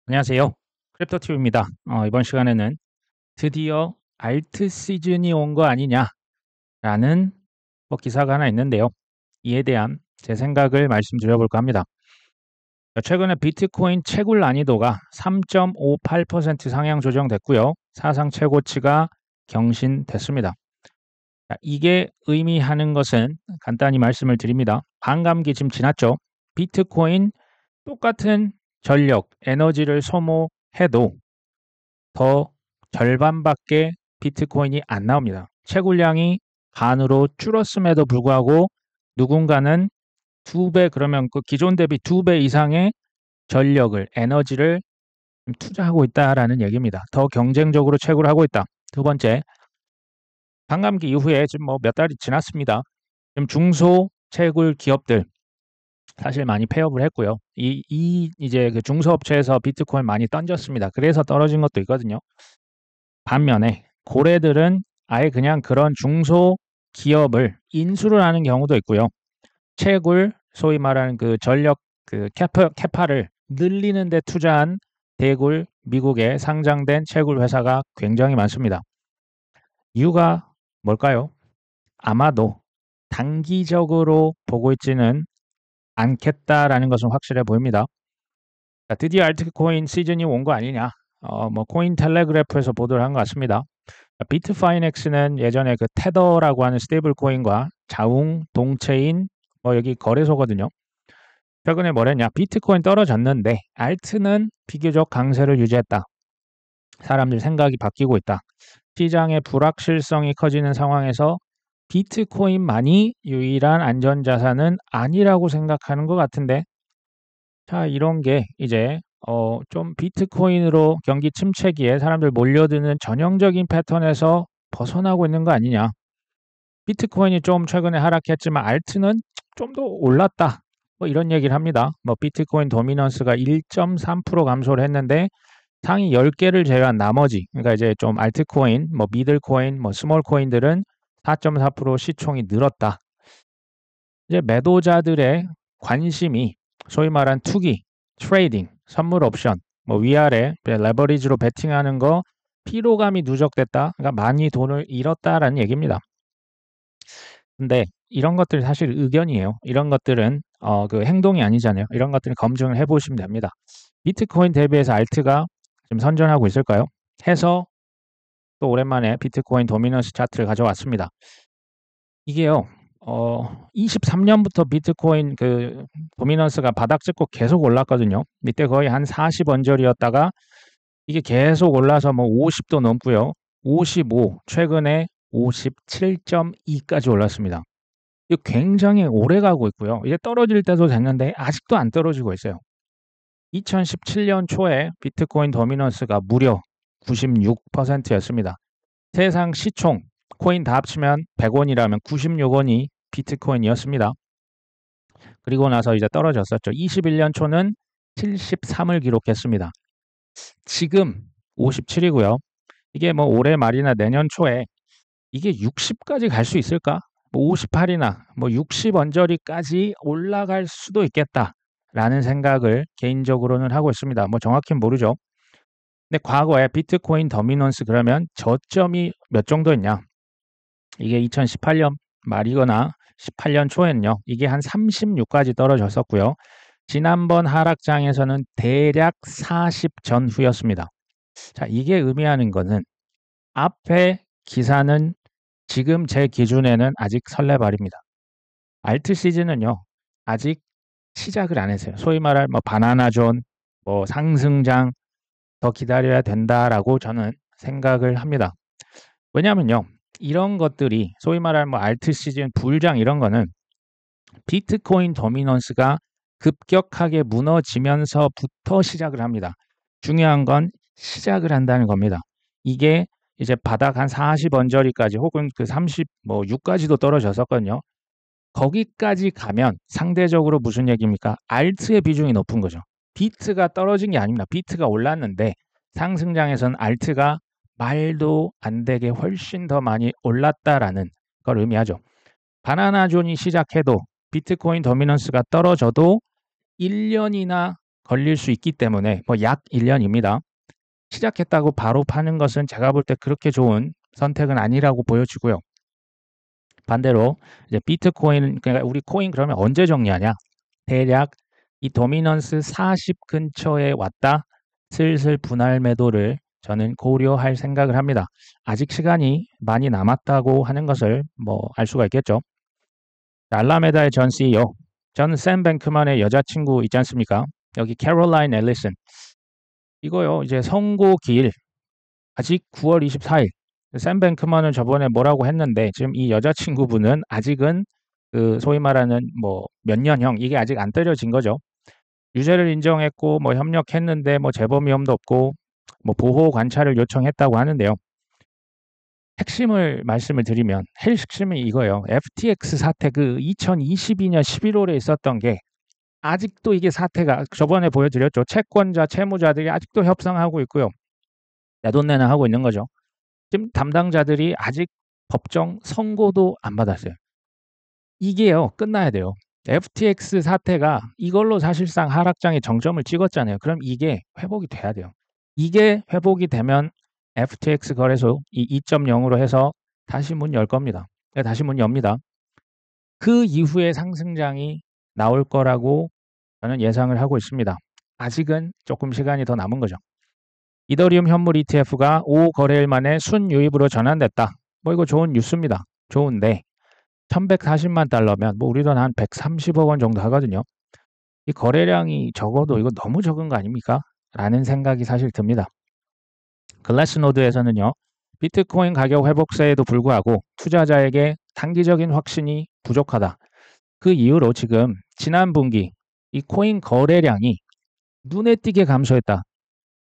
안녕하세요. 크립토튜브입니다. 이번 시간에는 드디어 알트 시즌이 온 거 아니냐라는 기사가 하나 있는데요. 이에 대한 제 생각을 말씀드려볼까 합니다. 최근에 비트코인 채굴 난이도가 3.58% 상향 조정됐고요. 사상 최고치가 경신됐습니다. 이게 의미하는 것은 간단히 말씀을 드립니다. 반감기 지금 지났죠. 비트코인 똑같은 전력, 에너지를 소모해도 더 절반밖에 비트코인이 안 나옵니다. 채굴량이 반으로 줄었음에도 불구하고 누군가는 2배, 그러면 그 기존 대비 2배 이상의 전력을, 에너지를 투자하고 있다라는 얘기입니다. 더 경쟁적으로 채굴을 하고 있다. 두 번째, 반감기 이후에 지금 몇 달이 지났습니다. 지금 중소 채굴 기업들 사실 많이 폐업을 했고요. 이제 그 중소업체에서 비트코인 많이 던졌습니다. 그래서 떨어진 것도 있거든요. 반면에 고래들은 아예 그냥 그런 중소 기업을 인수를 하는 경우도 있고요. 채굴, 소위 말하는 그 전력 그 캐파를 늘리는 데 투자한 대굴, 미국에 상장된 채굴 회사가 굉장히 많습니다. 이유가 뭘까요? 아마도 단기적으로 보고 있지는 않겠다라는 것은 확실해 보입니다. 드디어 알트코인 시즌이 온 거 아니냐? 코인 텔레그래프에서 보도를 한 것 같습니다. 비트파이넥스는 예전에 그 테더라고 하는 스테이블 코인과 자웅, 동체인 여기 거래소거든요. 최근에 뭐랬냐? 비트코인 떨어졌는데 알트는 비교적 강세를 유지했다. 사람들 생각이 바뀌고 있다. 시장의 불확실성이 커지는 상황에서 비트코인만이 유일한 안전자산은 아니라고 생각하는 것 같은데, 자, 이런 게 이제 좀 비트코인으로 경기 침체기에 사람들 몰려드는 전형적인 패턴에서 벗어나고 있는 거 아니냐. 비트코인이 좀 최근에 하락했지만 알트는 좀 더 올랐다. 이런 얘기를 합니다. 비트코인 도미넌스가 1.3% 감소를 했는데 상위 10개를 제외한 나머지, 그러니까 이제 좀 알트코인, 미들코인, 스몰 코인들은 4.4% 시총이 늘었다. 이제 매도자들의 관심이 소위 말한 투기, 트레이딩, 선물 옵션, 위아래 레버리지로 베팅하는 거 피로감이 누적됐다. 그러니까 많이 돈을 잃었다라는 얘기입니다. 근데 이런 것들이 사실 의견이에요. 이런 것들은 그 행동이 아니잖아요. 이런 것들은 검증을 해보시면 됩니다. 비트코인 대비해서 알트가 좀 선전하고 있을까요? 해서 또 오랜만에 비트코인 도미넌스 차트를 가져왔습니다. 이게요. 23년부터 비트코인 그 도미넌스가 바닥 찍고 계속 올랐거든요. 이때 거의 한 40언저리였다가 이게 계속 올라서 50도 넘고요. 55, 최근에 57.2까지 올랐습니다. 이거 굉장히 오래 가고 있고요. 이제 떨어질 때도 됐는데 아직도 안 떨어지고 있어요. 2017년 초에 비트코인 도미넌스가 무려 96%였습니다. 세상 시총 코인 다 합치면 100원이라면 96원이 비트코인이었습니다. 그리고 나서 이제 떨어졌었죠. 21년 초는 73을 기록했습니다. 지금 57이고요. 이게 올해 말이나 내년 초에 이게 60까지 갈 수 있을까? 58이나 60 언저리까지 올라갈 수도 있겠다라는 생각을 개인적으로는 하고 있습니다. 정확히는 모르죠. 근데 과거에 비트코인 도미넌스 그러면 저점이 몇 정도였냐? 이게 2018년 말이거나 18년 초에는요. 이게 한 36까지 떨어졌었고요. 지난번 하락장에서는 대략 40 전후였습니다. 자, 이게 의미하는 거는 앞에 기사는 지금 제 기준에는 아직 설레발입니다. 알트 시즌은요. 아직 시작을 안 했어요. 소위 말할 바나나 존, 상승장 더 기다려야 된다라고 저는 생각을 합니다. 왜냐면요. 이런 것들이 소위 말할 알트 시즌 불장 이런 거는 비트코인 도미넌스가 급격하게 무너지면서부터 시작을 합니다. 중요한 건 시작을 한다는 겁니다. 이게 이제 바닥 한 40 언저리까지 혹은 그 36까지도 떨어졌었거든요. 거기까지 가면 상대적으로 무슨 얘기입니까? 알트의 비중이 높은 거죠. 비트가 떨어진 게 아닙니다. 비트가 올랐는데 상승장에서는 알트가 말도 안 되게 훨씬 더 많이 올랐다라는 걸 의미하죠. 바나나 존이 시작해도 비트코인 도미넌스가 떨어져도 1년이나 걸릴 수 있기 때문에 뭐 약 1년입니다. 시작했다고 바로 파는 것은 제가 볼 때 그렇게 좋은 선택은 아니라고 보여지고요. 반대로 이제 비트코인, 그러니까 우리 코인 그러면 언제 정리하냐? 대략 이 도미넌스 40 근처에 왔다 슬슬 분할 매도를 저는 고려할 생각을 합니다. 아직 시간이 많이 남았다고 하는 것을 뭐 알 수가 있겠죠. 알라메다의 전 CEO, 전 샘 뱅크만의 여자친구 있지 않습니까? 여기 캐롤라인 앨리슨. 이거요, 이제 선고 기일 아직 9월 24일. 샘 뱅크만은 저번에 뭐라고 했는데 지금 이 여자친구분은 아직은 그 소위 말하는 뭐 몇 년형 이게 아직 안 때려진 거죠. 유죄를 인정했고 뭐 협력했는데 뭐 재범 위험도 없고 뭐 보호 관찰을 요청했다고 하는데요. 핵심을 말씀을 드리면 핵심이 이거예요. FTX 사태 그 2022년 11월에 있었던 게 아직도 이게 사태가 저번에 보여드렸죠. 채권자, 채무자들이 아직도 협상하고 있고요. 내돈내는 하고 있는 거죠. 지금 담당자들이 아직 법정 선고도 안 받았어요. 이게요, 끝나야 돼요. FTX 사태가 이걸로 사실상 하락장의 정점을 찍었잖아요. 그럼 이게 회복이 돼야 돼요. 이게 회복이 되면 FTX 거래소 이 2.0으로 해서 다시 문 열 겁니다. 네, 다시 문 엽니다. 그 이후에 상승장이 나올 거라고 저는 예상을 하고 있습니다. 아직은 조금 시간이 더 남은 거죠. 이더리움 현물 ETF가 5 거래일 만에 순유입으로 전환됐다. 뭐 이거 좋은 뉴스입니다. 좋은데 1140만 달러면 뭐 우리 돈 한 130억 원 정도 하거든요. 이 거래량이 적어도 이거 너무 적은 거 아닙니까? 라는 생각이 사실 듭니다. 글래스노드에서는요. 비트코인 가격 회복세에도 불구하고 투자자에게 단기적인 확신이 부족하다. 그 이유로 지금 지난 분기 이 코인 거래량이 눈에 띄게 감소했다.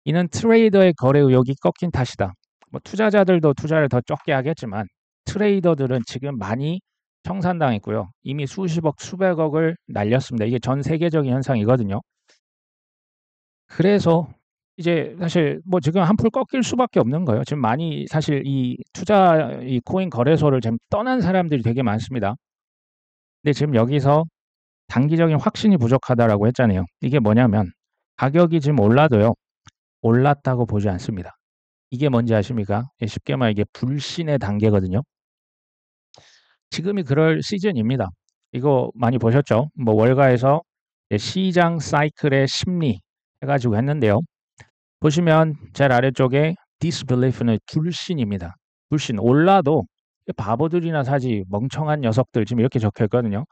이는 트레이더의 거래 의욕이 꺾인 탓이다. 뭐 투자자들도 투자를 더 적게 하겠지만 트레이더들은 지금 많이 청산당했고요. 이미 수십억, 수백억을 날렸습니다. 이게 전 세계적인 현상이거든요. 그래서 이제 사실 뭐 지금 한풀 꺾일 수밖에 없는 거예요. 지금 많이 사실 이 투자 이 코인 거래소를 지금 떠난 사람들이 되게 많습니다. 근데 지금 여기서 단기적인 확신이 부족하다라고 했잖아요. 이게 뭐냐면 가격이 지금 올라도요. 올랐다고 보지 않습니다. 이게 뭔지 아십니까? 쉽게 말해 이게 불신의 단계거든요. 지금이 그럴 시즌입니다. 이거 많이 보셨죠? 뭐 월가에서 시장 사이클의 심리 해가지고 했는데요. 보시면 제일 아래쪽에 disbelief는 불신입니다. 불신. 올라도 바보들이나 사지 멍청한 녀석들 지금 이렇게 적혀 있거든요.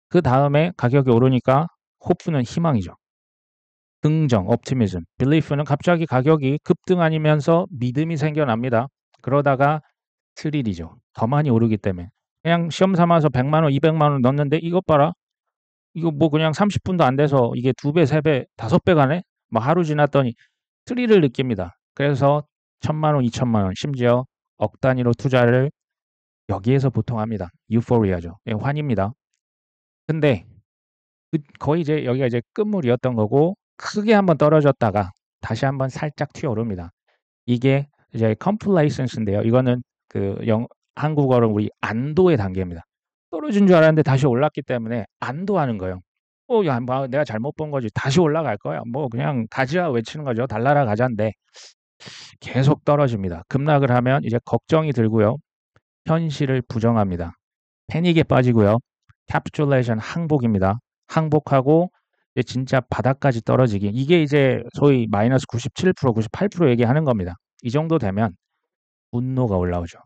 그 다음에 가격이 오르니까 호프는 희망이죠. 긍정, optimism. belief는 갑자기 가격이 급등하면서 믿음이 생겨납니다. 그러다가 스릴이죠. 더 많이 오르기 때문에. 그냥 시험 삼아서 100만 원, 200만 원 넣었는데 이것 봐라. 이거 뭐 그냥 30분도 안 돼서 이게 2배, 3배, 5배 가네? 뭐 하루 지났더니 스릴을 느낍니다. 그래서 1000만 원, 2000만 원, 심지어 억 단위로 투자를 여기에서 보통 합니다. 유포리아죠. 예, 환입니다. 근데 거의 이제 여기가 이제 끝물이었던 거고 크게 한번 떨어졌다가 다시 한번 살짝 튀어오릅니다. 이게 이제 complacence인데요. 이거는 그 한국어로 우리 안도의 단계입니다. 떨어진 줄 알았는데 다시 올랐기 때문에 안도하는 거예요. 야, 뭐 내가 잘못 본 거지. 다시 올라갈 거야. 뭐 그냥 가자 외치는 거죠. 달나라 가자인데 계속 떨어집니다. 급락을 하면 이제 걱정이 들고요. 현실을 부정합니다. 패닉에 빠지고요. 캡슐레이션 항복입니다. 항복하고 이제 진짜 바닥까지 떨어지기. 이게 이제 소위 마이너스 97%, 98% 얘기하는 겁니다. 이 정도 되면 분노가 올라오죠.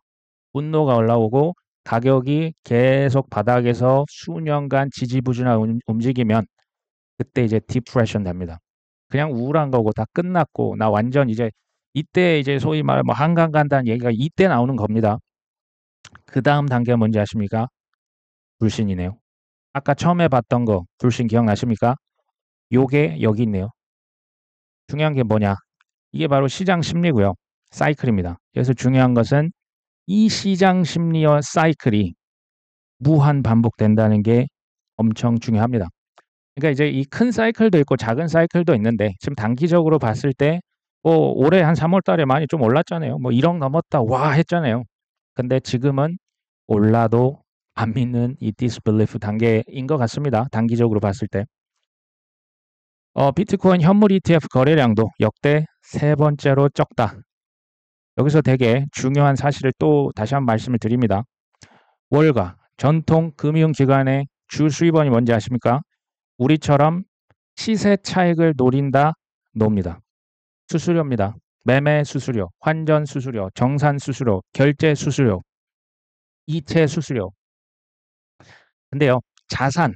분노가 올라오고 가격이 계속 바닥에서 수년간 지지부진하게 움직이면 그때 이제 디프레션 됩니다. 그냥 우울한 거고 다 끝났고 나 완전 이제 이때 이제 소위 말해 뭐 한강 간다는 얘기가 이때 나오는 겁니다. 그 다음 단계가 뭔지 아십니까? 불신이네요. 아까 처음에 봤던 거 불신 기억나십니까? 요게 여기 있네요. 중요한 게 뭐냐? 이게 바로 시장 심리고요. 사이클입니다. 그래서 중요한 것은 이 시장 심리와 사이클이 무한 반복된다는 게 엄청 중요합니다. 그러니까 이제 이 큰 사이클도 있고 작은 사이클도 있는데 지금 단기적으로 봤을 때 뭐 올해 한 3월 달에 많이 좀 올랐잖아요. 뭐 1억 넘었다 와 했잖아요. 근데 지금은 올라도 안 믿는 이 disbelief 단계인 것 같습니다. 단기적으로 봤을 때. 비트코인 현물 ETF 거래량도 역대 세 번째로 적다. 여기서 되게 중요한 사실을 또 다시 한번 말씀을 드립니다. 월가, 전통 금융기관의 주 수입원이 뭔지 아십니까? 우리처럼 시세 차익을 노린다, 놉니다. 수수료입니다. 매매 수수료, 환전 수수료, 정산 수수료, 결제 수수료, 이체 수수료. 근데요, 자산,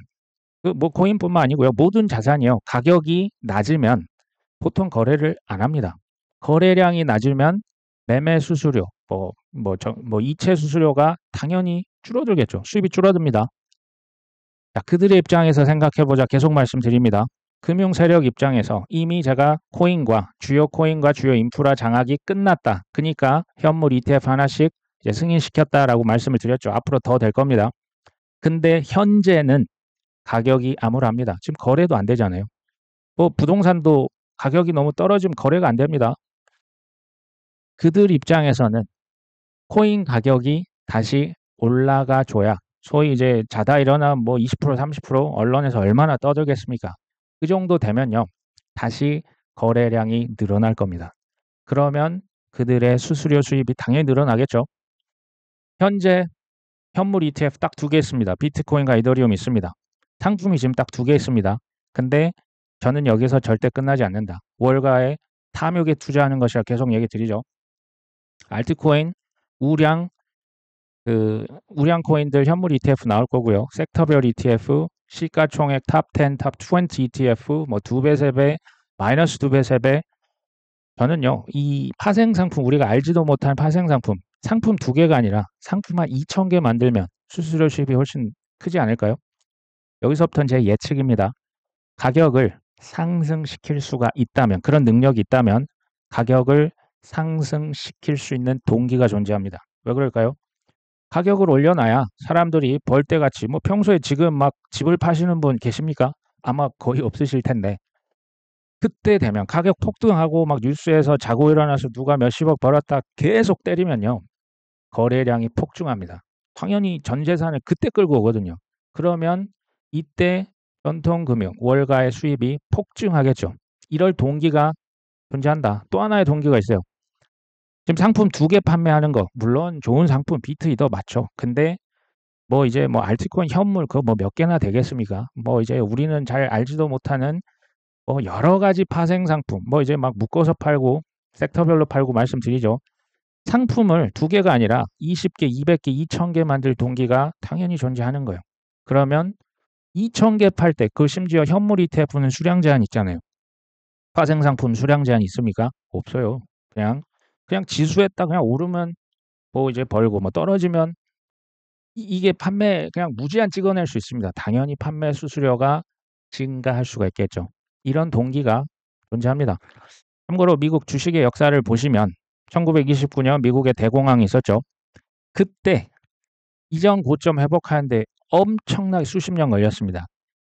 뭐 코인뿐만 아니고요, 모든 자산이요, 가격이 낮으면 보통 거래를 안 합니다. 거래량이 낮으면 매매 수수료, 이체 수수료가 당연히 줄어들겠죠. 수입이 줄어듭니다. 자, 그들의 입장에서 생각해보자. 계속 말씀드립니다. 금융 세력 입장에서 이미 제가 주요 코인과 주요 인프라 장악이 끝났다. 그러니까 현물 ETF 하나씩 이제 승인시켰다라고 말씀을 드렸죠. 앞으로 더 될 겁니다. 근데 현재는 가격이 암울합니다. 지금 거래도 안 되잖아요. 뭐 부동산도 가격이 너무 떨어지면 거래가 안 됩니다. 그들 입장에서는 코인 가격이 다시 올라가 줘야 소위 이제 자다 일어나 뭐 20% 30% 언론에서 얼마나 떠들겠습니까? 그 정도 되면요. 다시 거래량이 늘어날 겁니다. 그러면 그들의 수수료 수입이 당연히 늘어나겠죠. 현재 현물 ETF 딱 두 개 있습니다. 비트코인과 이더리움 있습니다. 상품이 지금 딱 두 개 있습니다. 근데 저는 여기서 절대 끝나지 않는다. 월가의 탐욕에 투자하는 것이라 계속 얘기 드리죠. 알트코인, 우량, 우량 코인들 현물 ETF 나올 거고요. 섹터별 ETF, 시가총액 탑 10, 탑 20 ETF, 뭐 2배, 3배, 마이너스 2배, 3배. 저는요, 이 파생 상품, 우리가 알지도 못한 파생 상품 두 개가 아니라 상품 한 2,000개 만들면 수수료 수입이 훨씬 크지 않을까요? 여기서부터는 제 예측입니다. 가격을 상승시킬 수가 있다면, 그런 능력이 있다면 가격을 상승시킬 수 있는 동기가 존재합니다. 왜 그럴까요? 가격을 올려놔야 사람들이 벌떼같이 뭐 평소에 지금 막 집을 파시는 분 계십니까? 아마 거의 없으실 텐데 그때 되면 가격 폭등하고 막 뉴스에서 자고 일어나서 누가 몇십억 벌었다 계속 때리면요. 거래량이 폭증합니다. 당연히 전 재산을 그때 끌고 오거든요. 그러면 이때 전통금융, 월가의 수입이 폭증하겠죠. 이럴 동기가 존재한다. 또 하나의 동기가 있어요. 지금 상품 두 개 판매하는 거, 물론 좋은 상품 비트 이더 맞죠. 근데 뭐 이제 뭐 알트코인 현물 그거 뭐 몇 개나 되겠습니까? 뭐 이제 우리는 잘 알지도 못하는 뭐 여러 가지 파생 상품, 뭐 이제 막 묶어서 팔고 섹터별로 팔고 말씀드리죠. 상품을 두 개가 아니라 20개, 200개, 2,000개 만들 동기가 당연히 존재하는 거예요. 그러면 2,000개 팔 때, 그 심지어 현물 ETF는 수량 제한 있잖아요. 파생 상품 수량 제한 있습니까? 없어요. 그냥 지수에 딱 그냥 오르면 뭐 이제 벌고 뭐 떨어지면 이게 판매 그냥 무제한 찍어낼 수 있습니다. 당연히 판매 수수료가 증가할 수가 있겠죠. 이런 동기가 존재합니다. 참고로 미국 주식의 역사를 보시면 1929년 미국에 대공황이 있었죠. 그때 이전 고점 회복하는데 엄청나게 수십 년 걸렸습니다.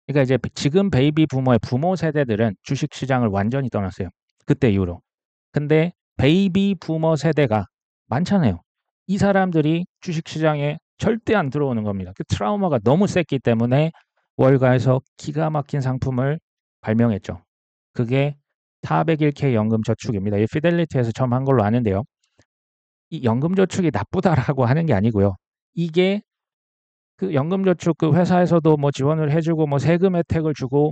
그러니까 이제 지금 베이비 부머의 부모 세대들은 주식 시장을 완전히 떠났어요. 그때 이후로. 근데 베이비 부머 세대가 많잖아요. 이 사람들이 주식 시장에 절대 안 들어오는 겁니다. 그 트라우마가 너무 셌기 때문에 월가에서 기가 막힌 상품을 발명했죠. 그게 401k 연금저축입니다. 이 피델리티에서 처음 한 걸로 아는데요. 이 연금저축이 나쁘다라고 하는 게 아니고요. 이게 그 연금저축 그 회사에서도 뭐 지원을 해주고 뭐 세금 혜택을 주고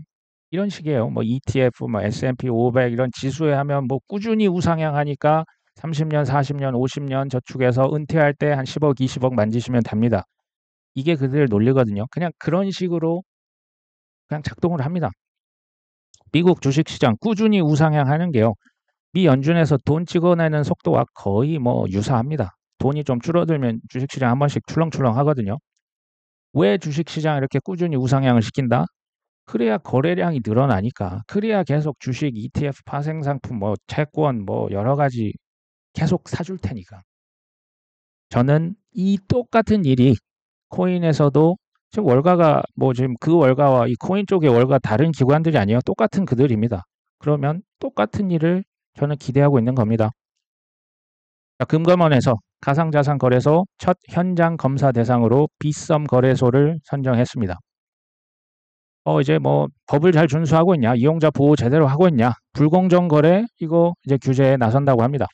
이런 식이에요. 뭐 ETF, 뭐 S&P 500 이런 지수에 하면 뭐 꾸준히 우상향하니까 30년, 40년, 50년 저축해서 은퇴할 때 한 10억, 20억 만지시면 됩니다. 이게 그들 논리거든요. 그냥 그런 식으로 그냥 작동을 합니다. 미국 주식시장 꾸준히 우상향하는 게요. 미 연준에서 돈 찍어내는 속도와 거의 뭐 유사합니다. 돈이 좀 줄어들면 주식시장 한 번씩 출렁출렁 하거든요. 왜 주식시장 이렇게 꾸준히 우상향을 시킨다? 그래야 거래량이 늘어나니까. 그래야 계속 주식, ETF, 파생상품, 뭐 채권, 뭐 여러 가지 계속 사줄 테니까. 저는 이 똑같은 일이 코인에서도 지금 월가가 뭐 지금 그 월가와 이 코인 쪽의 월가 다른 기관들이 아니에요. 똑같은 그들입니다. 그러면 똑같은 일을 저는 기대하고 있는 겁니다. 자, 금감원에서 가상자산 거래소 첫 현장 검사 대상으로 비썸 거래소를 선정했습니다. 이제 뭐 법을 잘 준수하고 있냐, 이용자 보호 제대로 하고 있냐, 불공정 거래 이거 이제 규제에 나선다고 합니다.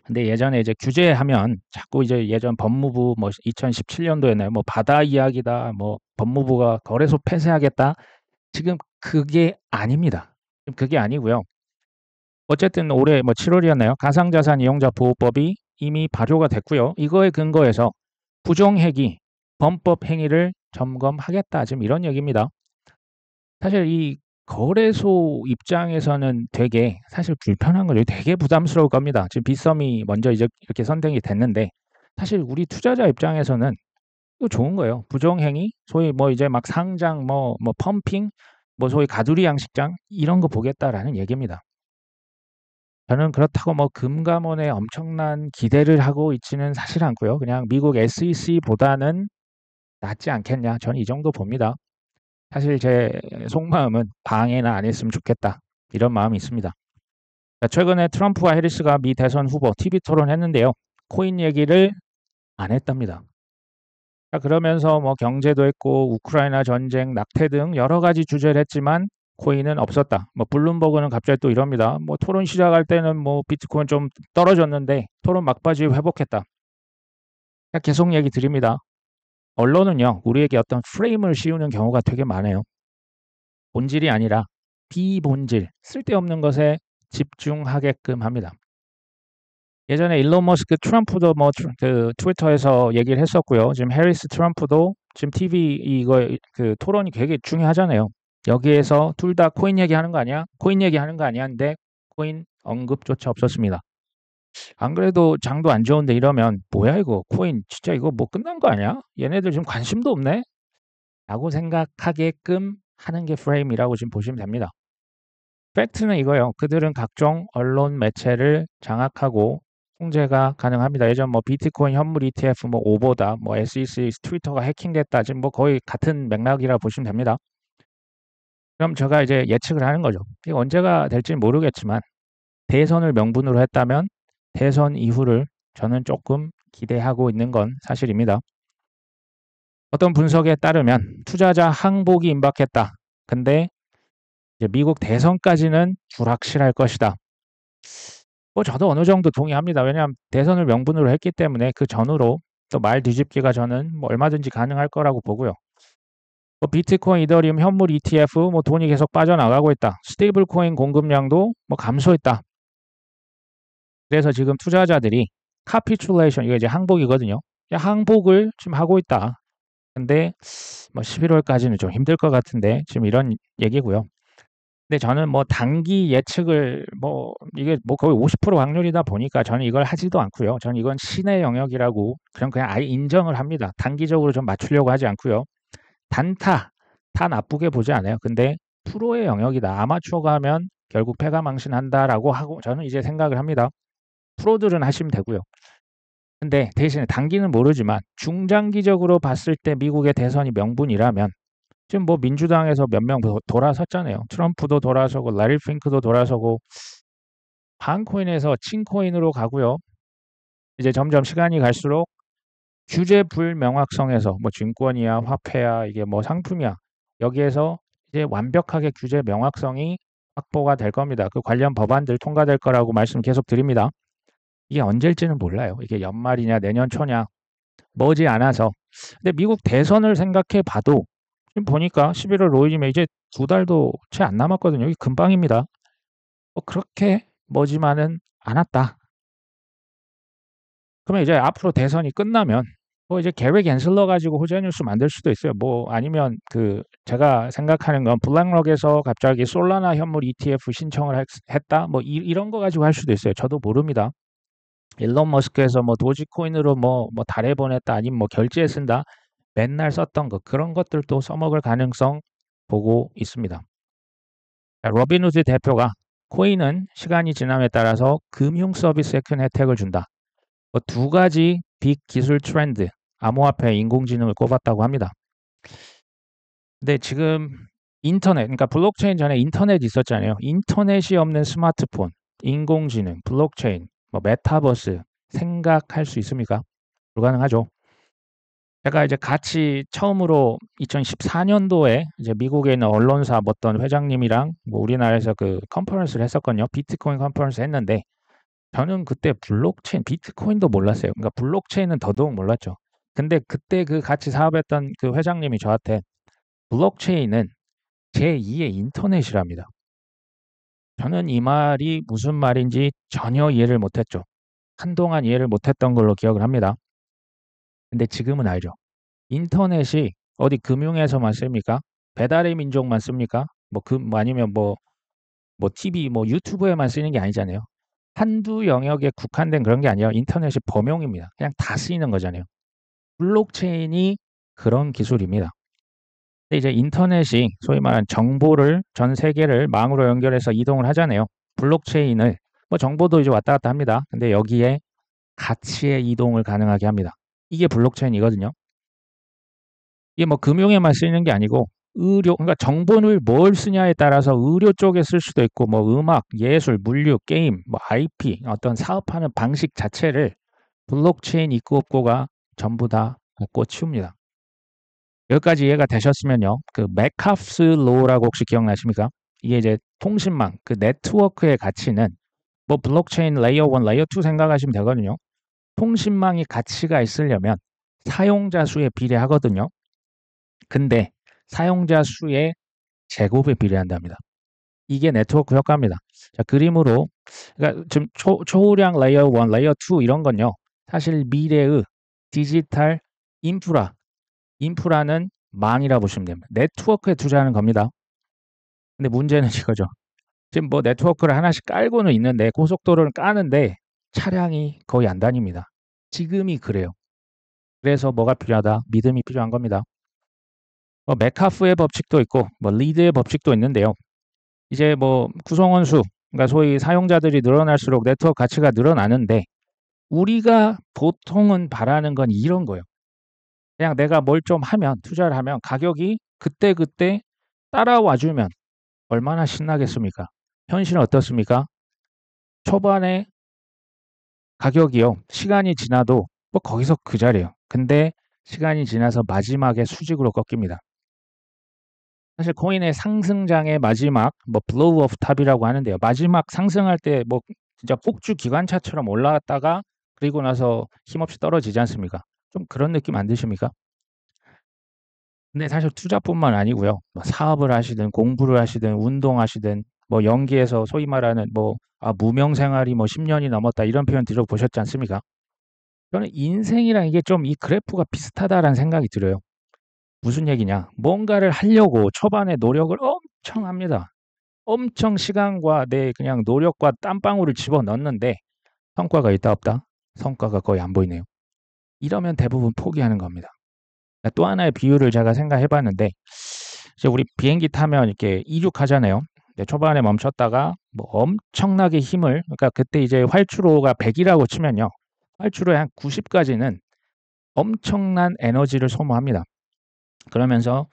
근데 예전에 이제 규제하면 자꾸 이제 예전 법무부 뭐 2017년도에는 뭐 바다 이야기다, 뭐 법무부가 거래소 폐쇄하겠다. 지금 그게 아닙니다. 지금 그게 아니고요. 어쨌든 올해 뭐 7월이었나요? 가상자산 이용자 보호법이 이미 발효가 됐고요. 이거에 근거해서 부정행위, 범법 행위를 점검하겠다. 지금 이런 얘기입니다. 사실 이 거래소 입장에서는 되게 사실 불편한 거죠. 되게 부담스러울 겁니다. 지금 빗썸이 먼저 이제 이렇게 선택이 됐는데 사실 우리 투자자 입장에서는 이거 좋은 거예요. 부정행위, 소위 뭐 이제 막 상장, 뭐 펌핑, 뭐 소위 가두리 양식장 이런 거 보겠다라는 얘기입니다. 저는 그렇다고 뭐 금감원에 엄청난 기대를 하고 있지는 사실 않고요. 그냥 미국 SEC보다는 낫지 않겠냐. 저는 이 정도 봅니다. 사실 제 속마음은 방해나 안 했으면 좋겠다. 이런 마음이 있습니다. 최근에 트럼프와 해리스가 미 대선 후보 TV 토론했는데요. 코인 얘기를 안 했답니다. 그러면서 뭐 경제도 했고 우크라이나 전쟁, 낙태 등 여러 가지 주제를 했지만 코인은 없었다. 뭐 블룸버그는 갑자기 또 이럽니다. 뭐 토론 시작할 때는 뭐 비트코인 좀 떨어졌는데 토론 막바지에 회복했다. 계속 얘기 드립니다. 언론은요, 우리에게 어떤 프레임을 씌우는 경우가 되게 많아요. 본질이 아니라 비본질, 쓸데없는 것에 집중하게끔 합니다. 예전에 일론 머스크 트럼프도 뭐 그 트위터에서 얘기를 했었고요. 지금 해리스 트럼프도 지금 TV 이거 그 토론이 되게 중요하잖아요. 여기에서 둘 다 코인 얘기하는 거 아니야? 코인 얘기하는 거 아니야? 근데 코인 언급조차 없었습니다. 안 그래도 장도 안 좋은데 이러면 뭐야 이거 코인 진짜 이거 뭐 끝난 거 아니야? 얘네들 지금 관심도 없네? 라고 생각하게끔 하는 게 프레임이라고 지금 보시면 됩니다. 팩트는 이거예요. 그들은 각종 언론 매체를 장악하고 통제가 가능합니다. 예전 뭐 비트코인 현물 ETF 뭐 오보다, 뭐 SEC 트위터가 해킹됐다. 지금 뭐 거의 같은 맥락이라 보시면 됩니다. 그럼 제가 이제 예측을 하는 거죠. 이게 언제가 될지 모르겠지만 대선을 명분으로 했다면 대선 이후를 저는 조금 기대하고 있는 건 사실입니다. 어떤 분석에 따르면 투자자 항복이 임박했다. 근데 이제 미국 대선까지는 불확실할 것이다. 뭐 저도 어느 정도 동의합니다. 왜냐하면 대선을 명분으로 했기 때문에 그 전후로 또 말 뒤집기가 저는 뭐 얼마든지 가능할 거라고 보고요. 뭐 비트코인, 이더리움, 현물 ETF 뭐 돈이 계속 빠져나가고 있다. 스테이블 코인 공급량도 뭐 감소했다. 그래서 지금 투자자들이 카피출레이션 이거 이제 항복이거든요. 항복을 지금 하고 있다. 근데 뭐 11월까지는 좀 힘들 것 같은데 지금 이런 얘기고요. 근데 저는 뭐 단기 예측을 뭐 이게 뭐 거의 50% 확률이다 보니까 저는 이걸 하지도 않고요. 저는 이건 신의 영역이라고 그냥 아예 인정을 합니다. 단기적으로 좀 맞추려고 하지 않고요. 단타 다 나쁘게 보지 않아요. 근데 프로의 영역이다. 아마추어가 하면 결국 패가망신한다라고 하고 저는 이제 생각을 합니다. 프로들은 하시면 되고요. 근데 대신에 단기는 모르지만 중장기적으로 봤을 때 미국의 대선이 명분이라면 지금 뭐 민주당에서 몇 명 돌아섰잖아요. 트럼프도 돌아서고 라리 핑크도 돌아서고 반코인에서 친코인으로 가고요. 이제 점점 시간이 갈수록 규제 불명확성에서 뭐 증권이야, 화폐야, 이게 뭐 상품이야. 여기에서 이제 완벽하게 규제 명확성이 확보가 될 겁니다. 그 관련 법안들 통과될 거라고 말씀 계속 드립니다. 이게 언제일지는 몰라요. 이게 연말이냐 내년 초냐 머지 않아서. 근데 미국 대선을 생각해 봐도 지금 보니까 11월 5일이면 이제 2달도 채 안 남았거든요. 이게 금방입니다. 그렇게 머지만은 않았다. 그러면 이제 앞으로 대선이 끝나면 뭐 이제 계획 앤슬러 가지고 호재 뉴스 만들 수도 있어요. 뭐 아니면 그 제가 생각하는 건 블랙록에서 갑자기 솔라나 현물 ETF 신청을 했다. 뭐 이런 거 가지고 할 수도 있어요. 저도 모릅니다. 일론 머스크에서 뭐 도지코인으로 뭐 달에 보냈다 아니면 뭐 결제에 쓴다. 맨날 썼던 거 그런 것들도 써먹을 가능성 보고 있습니다. 로빈후드 대표가 코인은 시간이 지남에 따라서 금융 서비스에 큰 혜택을 준다. 두 가지 빅 기술 트렌드, 암호화폐, 인공지능을 꼽았다고 합니다. 근데 지금 인터넷, 그러니까 블록체인 전에 인터넷 있었잖아요. 인터넷이 없는 스마트폰, 인공지능, 블록체인, 뭐 메타버스 생각할 수 있습니까? 불가능하죠. 제가 이제 같이 처음으로 2014년도에 이제 미국에 있는 언론사 어떤 회장님이랑 뭐 우리나라에서 그 컨퍼런스를 했었거든요. 비트코인 컨퍼런스 했는데 저는 그때 블록체인, 비트코인도 몰랐어요. 그러니까 블록체인은 더더욱 몰랐죠. 근데 그때 그 같이 사업했던 그 회장님이 저한테 블록체인은 제2의 인터넷이랍니다. 저는 이 말이 무슨 말인지 전혀 이해를 못했죠. 한동안 이해를 못했던 걸로 기억을 합니다. 근데 지금은 알죠. 인터넷이 어디 금융에서만 씁니까? 배달의 민족만 씁니까? 뭐 아니면 뭐 TV, 뭐 유튜브에만 쓰는 게 아니잖아요. 한두 영역에 국한된 그런 게 아니라 인터넷이 범용입니다. 그냥 다 쓰이는 거잖아요. 블록체인이 그런 기술입니다. 근데 이제 인터넷이 소위 말하는 정보를 전 세계를 망으로 연결해서 이동을 하잖아요. 블록체인을 뭐 정보도 이제 왔다 갔다 합니다. 근데 여기에 가치의 이동을 가능하게 합니다. 이게 블록체인이거든요. 이게 뭐 금융에만 쓰이는 게 아니고 의료, 그러니까 정보를 뭘 쓰냐에 따라서 의료 쪽에 쓸 수도 있고 뭐 음악, 예술, 물류, 게임, 뭐 IP 어떤 사업하는 방식 자체를 블록체인 있고 없고가 전부 다 바꿔 치웁니다. 여기까지 이해가 되셨으면요. 그 메카프스 로라고 혹시 기억나십니까? 이게 이제 통신망, 그 네트워크의 가치는 뭐 블록체인 레이어 1, 레이어 2 생각하시면 되거든요. 통신망이 가치가 있으려면 사용자 수에 비례하거든요. 근데 사용자 수의 제곱에 비례한답니다. 이게 네트워크 효과입니다. 자, 그림으로 그러니까 지금 초우량 레이어 1, 레이어 2 이런 건요. 사실 미래의 디지털 인프라는 망이라 보시면 됩니다. 네트워크에 투자하는 겁니다. 근데 문제는 이거죠. 지금 뭐 네트워크를 하나씩 깔고는 있는데 고속도로를 까는데 차량이 거의 안 다닙니다. 지금이 그래요. 그래서 뭐가 필요하다? 믿음이 필요한 겁니다. 메카프의 법칙도 있고 뭐 리드의 법칙도 있는데요. 이제 뭐 구성원 수, 그러니까 소위 사용자들이 늘어날수록 네트워크 가치가 늘어나는데 우리가 보통은 바라는 건 이런 거예요. 그냥 내가 뭘 좀 하면 투자를 하면 가격이 그때그때 따라와 주면 얼마나 신나겠습니까? 현실은 어떻습니까? 초반에 가격이요. 시간이 지나도 뭐 거기서 그 자리예요. 근데 시간이 지나서 마지막에 수직으로 꺾입니다. 사실 코인의 상승장의 마지막 뭐 블로우 오프 탑이라고 하는데요. 마지막 상승할 때 뭐 진짜 폭주 기관차처럼 올라갔다가 그리고 나서 힘없이 떨어지지 않습니까? 좀 그런 느낌 안 드십니까? 근데 사실 투자뿐만 아니고요. 뭐 사업을 하시든 공부를 하시든 운동하시든 뭐 연기에서 소위 말하는 뭐 무명 생활이 뭐 10년이 넘었다 이런 표현 들어보셨지 않습니까? 저는 인생이랑 이게 좀 이 그래프가 비슷하다라는 생각이 들어요. 무슨 얘기냐? 뭔가를 하려고 초반에 노력을 엄청 합니다. 엄청 시간과 내 그냥 노력과 땀방울을 집어넣는데 성과가 있다 없다? 성과가 거의 안 보이네요. 이러면 대부분 포기하는 겁니다. 또 하나의 비유를 제가 생각해 봤는데 이제 우리 비행기 타면 이렇게 이륙하잖아요. 근데 초반에 멈췄다가 뭐 엄청나게 힘을 그러니까 그때 이제 활주로가 100이라고 치면요. 활주로의 한 90까지는 엄청난 에너지를 소모합니다. 그러면서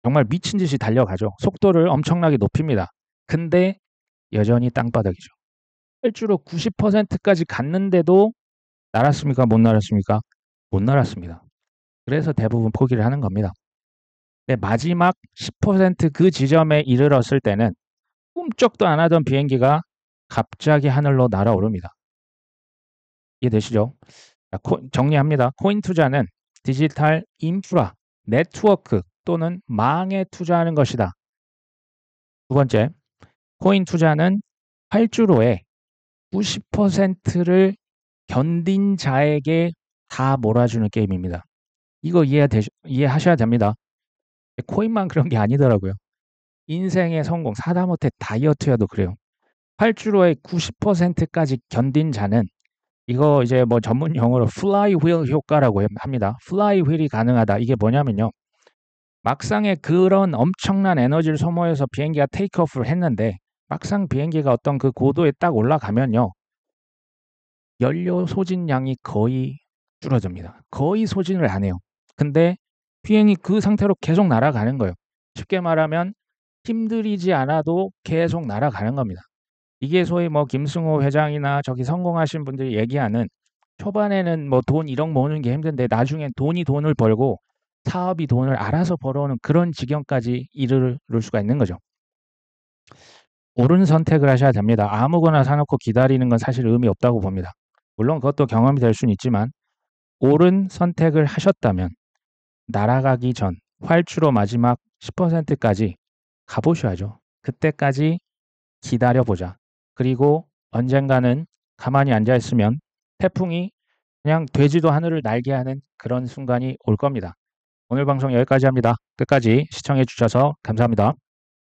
정말 미친 듯이 달려가죠. 속도를 엄청나게 높입니다. 근데 여전히 땅바닥이죠. 활주로 90%까지 갔는데도 날았습니까? 못 날았습니까? 못 날았습니다. 그래서 대부분 포기를 하는 겁니다. 근데 마지막 10%그 지점에 이르렀을 때는 꿈쩍도 안 하던 비행기가 갑자기 하늘로 날아오릅니다. 이해되시죠? 자, 정리합니다. 코인 투자는 디지털 인프라, 네트워크 또는 망에 투자하는 것이다. 두 번째, 코인 투자는 활주로에 90%를 견딘 자에게 다 몰아주는 게임입니다. 이거 이해하셔야 됩니다. 코인만 그런 게 아니더라고요. 인생의 성공, 사다못해 다이어트여도 그래요. 활주로의 90%까지 견딘 자는 이거 이제 뭐 전문 용어로 플라이휠 효과라고 합니다. 플라이휠이 가능하다. 이게 뭐냐면요. 막상에 그런 엄청난 에너지를 소모해서 비행기가 테이크오프를 했는데 막상 비행기가 어떤 그 고도에 딱 올라가면요. 연료 소진량이 거의 줄어듭니다. 거의 소진을 안 해요. 근데 비행이 그 상태로 계속 날아가는 거예요. 쉽게 말하면 힘들이지 않아도 계속 날아가는 겁니다. 이게 소위 뭐 김승호 회장이나 저기 성공하신 분들이 얘기하는 초반에는 뭐 돈 1억 모으는 게 힘든데 나중엔 돈이 돈을 벌고 사업이 돈을 알아서 벌어오는 그런 지경까지 이르를 수가 있는 거죠. 옳은 선택을 하셔야 됩니다. 아무거나 사놓고 기다리는 건 사실 의미 없다고 봅니다. 물론 그것도 경험이 될 수는 있지만 옳은 선택을 하셨다면 날아가기 전 활주로 마지막 10%까지 가보셔야죠. 그때까지 기다려보자. 그리고 언젠가는 가만히 앉아있으면 태풍이 그냥 되지도 하늘을 날게 하는 그런 순간이 올 겁니다. 오늘 방송 여기까지 합니다. 끝까지 시청해 주셔서 감사합니다.